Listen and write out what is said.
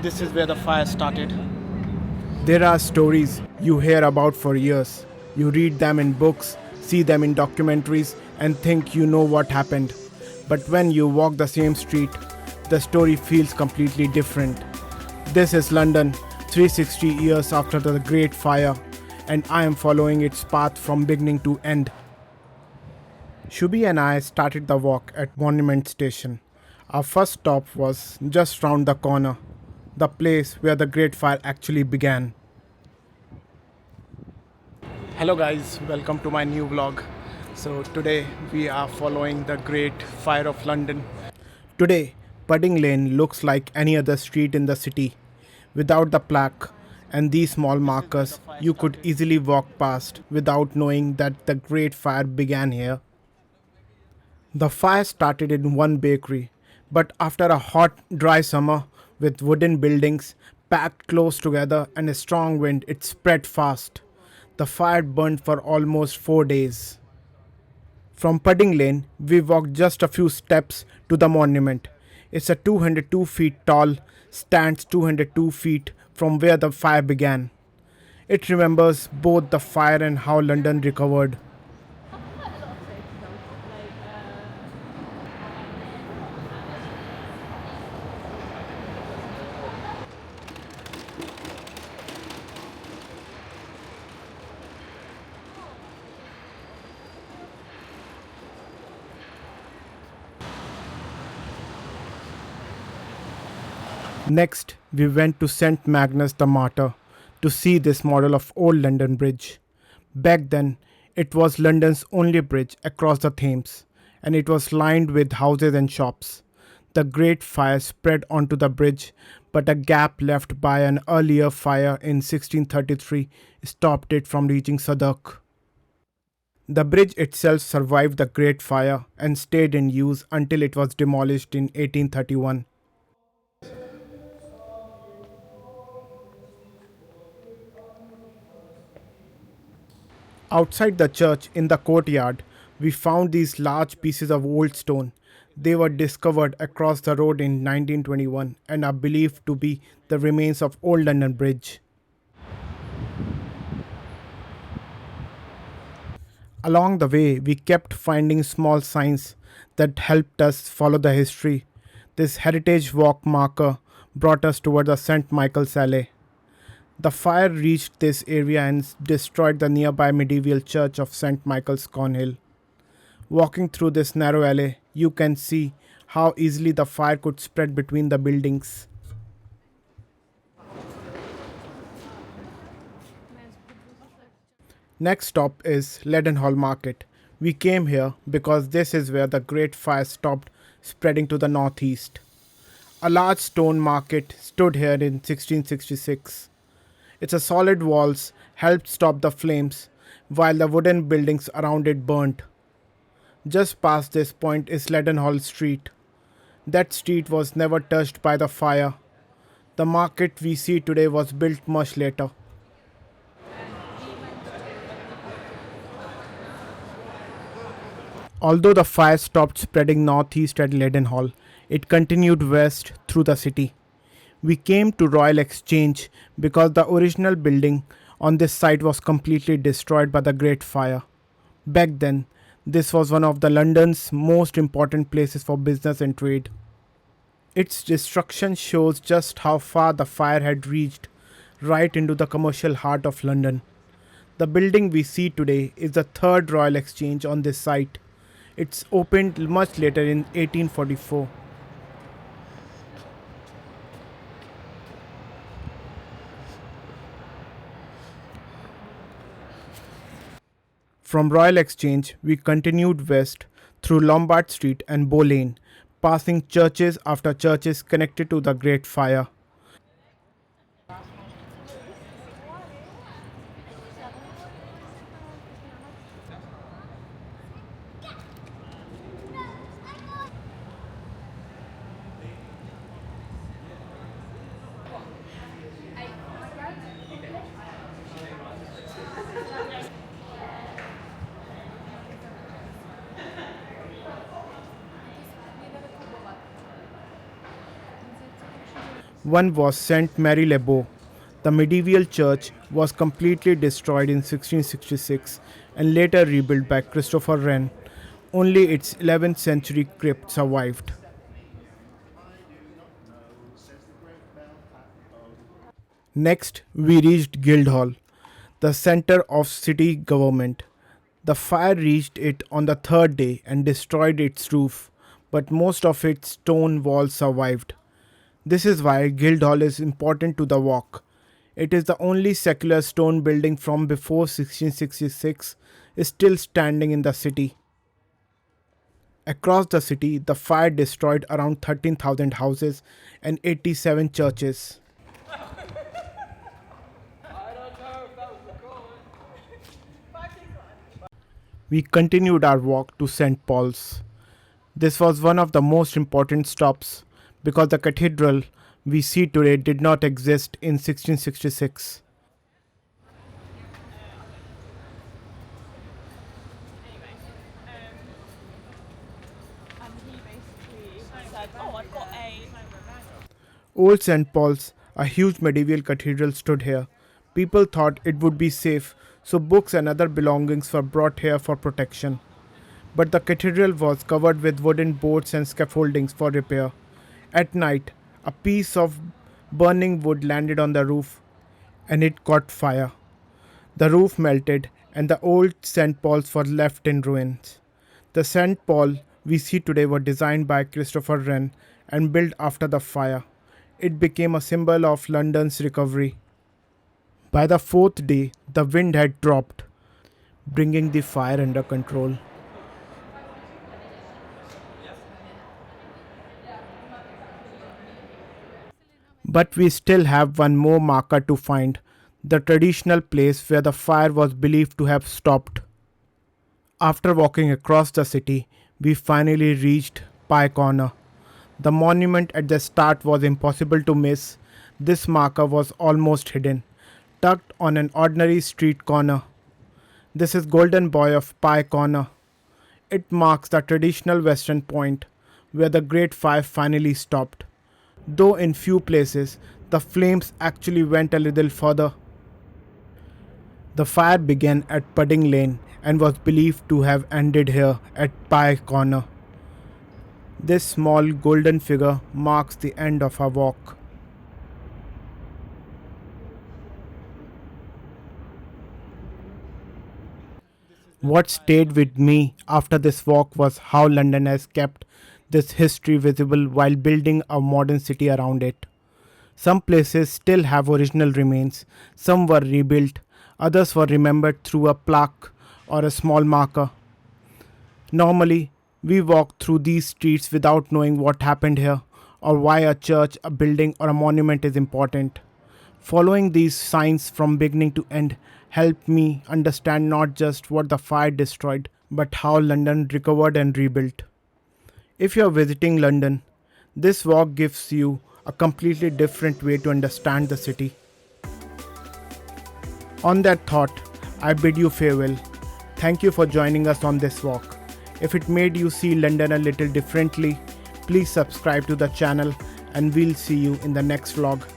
this is where the fire started. There are stories you hear about for years. You read them in books, see them in documentaries, and think you know what happened. But when you walk the same street, the story feels completely different. This is London, 360 years after the Great Fire, and I am following its path from beginning to end. Shubhi and I started the walk at Monument Station. Our first stop was just round the corner, the place where the Great Fire actually began. Hello guys, welcome to my new vlog. So today we are following the Great Fire of London. Today, Pudding Lane looks like any other street in the city. Without the plaque and these small markers, you could easily walk past without knowing that the Great Fire began here. The fire started in one bakery, but after a hot, dry summer with wooden buildings packed close together and a strong wind, it spread fast. The fire burned for almost 4 days. From Pudding Lane, we walked just a few steps to the monument. It's a 202 feet tall, stands 202 feet from where the fire began. It remembers both the fire and how London recovered. Next, we went to St. Magnus the Martyr to see this model of Old London Bridge. Back then, it was London's only bridge across the Thames, and it was lined with houses and shops. The Great Fire spread onto the bridge, but a gap left by an earlier fire in 1633 stopped it from reaching Southwark. The bridge itself survived the Great Fire and stayed in use until it was demolished in 1831. Outside the church in the courtyard, we found these large pieces of old stone. They were discovered across the road in 1921 and are believed to be the remains of Old London Bridge. Along the way, we kept finding small signs that helped us follow the history. This heritage walk marker brought us toward the St. Michael's Alley. The fire reached this area and destroyed the nearby medieval church of St. Michael's Cornhill. Walking through this narrow alley, you can see how easily the fire could spread between the buildings. Next stop is Leadenhall Market. We came here because this is where the Great Fire stopped spreading to the northeast. A large stone market stood here in 1666. Its solid walls helped stop the flames, while the wooden buildings around it burnt. Just past this point is Leadenhall Street. That street was never touched by the fire. The market we see today was built much later. Although the fire stopped spreading northeast at Leadenhall, it continued west through the city. We came to Royal Exchange because the original building on this site was completely destroyed by the Great Fire. Back then, this was one of the London's most important places for business and trade. Its destruction shows just how far the fire had reached, right into the commercial heart of London. The building we see today is the third Royal Exchange on this site. It's opened much later in 1844. From Royal Exchange, we continued west through Lombard Street and Bow Lane, passing churches after churches connected to the Great Fire. One was St. Mary le Bow. The medieval church was completely destroyed in 1666 and later rebuilt by Christopher Wren. Only its 11th century crypt survived. Next, we reached Guildhall, the center of city government. The fire reached it on the third day and destroyed its roof, but most of its stone walls survived. This is why Guildhall is important to the walk. It is the only secular stone building from before 1666 is still standing in the city. Across the city, the fire destroyed around 13,000 houses and 87 churches. We continued our walk to St. Paul's. This was one of the most important stops because the cathedral we see today did not exist in 1666. Old St. Paul's, a huge medieval cathedral, stood here. People thought it would be safe, so books and other belongings were brought here for protection. But the cathedral was covered with wooden boards and scaffoldings for repair. At night, a piece of burning wood landed on the roof and it caught fire. The roof melted and the old St. Paul's were left in ruins. The St. Paul we see today were designed by Christopher Wren and built after the fire. It became a symbol of London's recovery. By the fourth day, the wind had dropped, bringing the fire under control. But we still have one more marker to find, the traditional place where the fire was believed to have stopped. After walking across the city, we finally reached Pye Corner. The monument at the start was impossible to miss. This marker was almost hidden, tucked on an ordinary street corner. This is Golden Boy of Pye Corner. It marks the traditional western point where the Great Fire finally stopped. Though in few places, the flames actually went a little further. The fire began at Pudding Lane and was believed to have ended here at Pye Corner. This small golden figure marks the end of our walk. What stayed with me after this walk was how London has kept this history visible while building a modern city around it. Some places still have original remains, some were rebuilt, others were remembered through a plaque or a small marker. Normally, we walk through these streets without knowing what happened here or why a church, a building, or a monument is important. Following these signs from beginning to end helped me understand not just what the fire destroyed, but how London recovered and rebuilt. If you are visiting London, this walk gives you a completely different way to understand the city. On that thought, I bid you farewell. Thank you for joining us on this walk. If it made you see London a little differently, please subscribe to the channel and we'll see you in the next vlog.